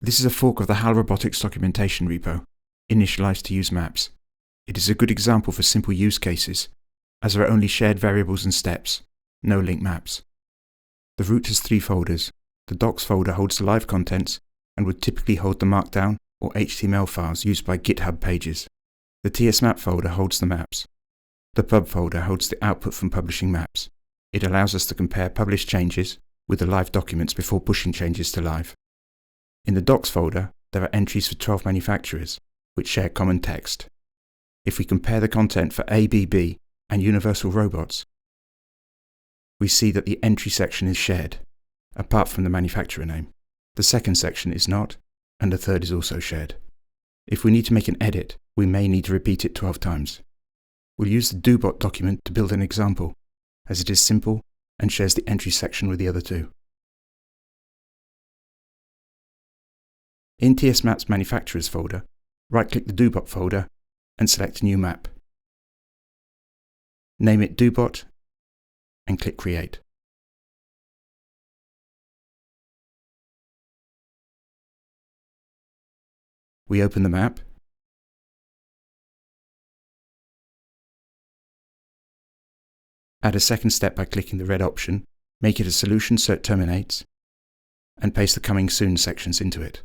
This is a fork of the HAL Robotics documentation repo, initialized to use maps. It is a good example for simple use cases, as there are only shared variables and steps, no linked maps. The root has 3 folders. The docs folder holds the live contents and would typically hold the Markdown or HTML files used by GitHub pages. The tsmap folder holds the maps. The pub folder holds the output from publishing maps. It allows us to compare published changes with the live documents before pushing changes to live. In the docs folder, there are entries for 12 manufacturers, which share common text. If we compare the content for ABB and Universal Robots, we see that the entry section is shared, apart from the manufacturer name. The second section is not, and the third is also shared. If we need to make an edit, we may need to repeat it 12 times. We'll use the DoBot document to build an example, as it is simple and shares the entry section with the other 2. In tsmap's manufacturers folder, right-click the DoBot folder and select New Map. Name it DoBot and click Create. We open the map. Add a second step by clicking the red option, make it a solution so it terminates, and paste the Coming Soon sections into it.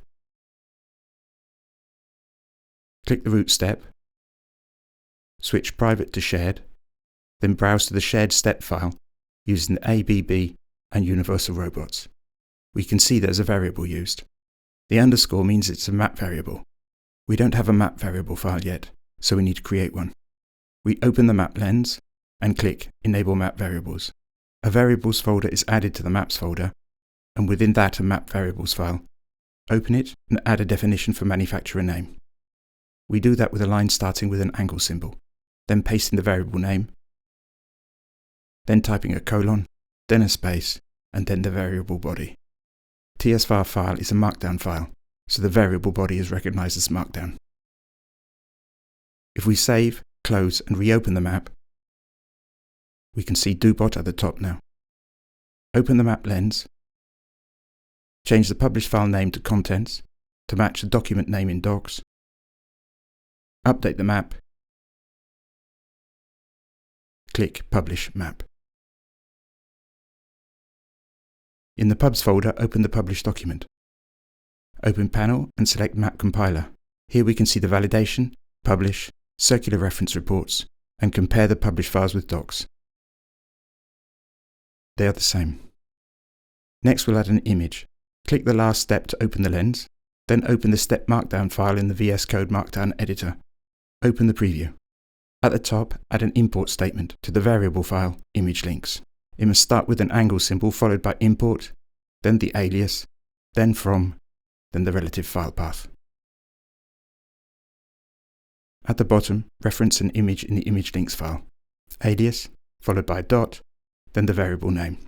Click the root step, switch private to shared, then browse to the shared step file using the ABB and Universal Robots. We can see there's a variable used. The underscore means it's a map variable. We don't have a map variable file yet, so we need to create one. We open the map lens and click Enable Map Variables. A Variables folder is added to the Maps folder, and within that a Map Variables file. Open it and add a definition for manufacturer name. We do that with a line starting with an angle symbol, then pasting the variable name, then typing a colon, then a space, and then the variable body. TSVAR file is a Markdown file, so the variable body is recognized as Markdown. If we save, close, and reopen the map, we can see DoBot at the top now. Open the map lens, change the published file name to Contents to match the document name in Docs, update the map, click Publish Map. In the Pubs folder, open the published document. Open Panel and select Map Compiler. Here we can see the validation, publish, circular reference reports, and compare the published files with docs. They are the same. Next we'll add an image. Click the last step to open the lens, then open the step Markdown file in the VS Code Markdown editor. Open the preview. At the top, add an import statement to the variable file image links. It must start with an angle symbol followed by import, then the alias, then from, then the relative file path. At the bottom, reference an image in the image links file. Alias, followed by a dot, then the variable name.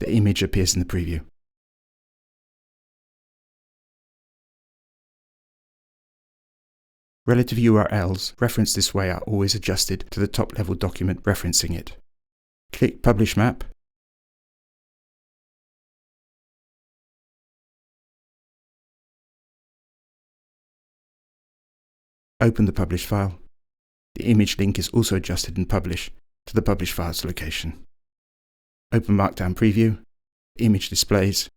The image appears in the preview. Relative URLs referenced this way are always adjusted to the top-level document referencing it. Click Publish Map. Open the published file. The image link is also adjusted in Publish to the published file's location. Open Markdown Preview. The image displays.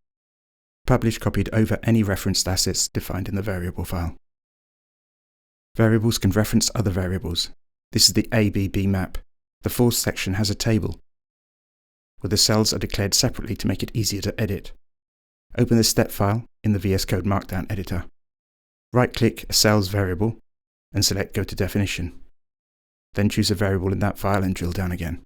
Publish copied over any referenced assets defined in the variable file. Variables can reference other variables. This is the ABB map. The fourth section has a table, where the cells are declared separately to make it easier to edit. Open the step file in the VS Code Markdown editor. Right-click a cells variable and select Go to Definition. Then choose a variable in that file and drill down again.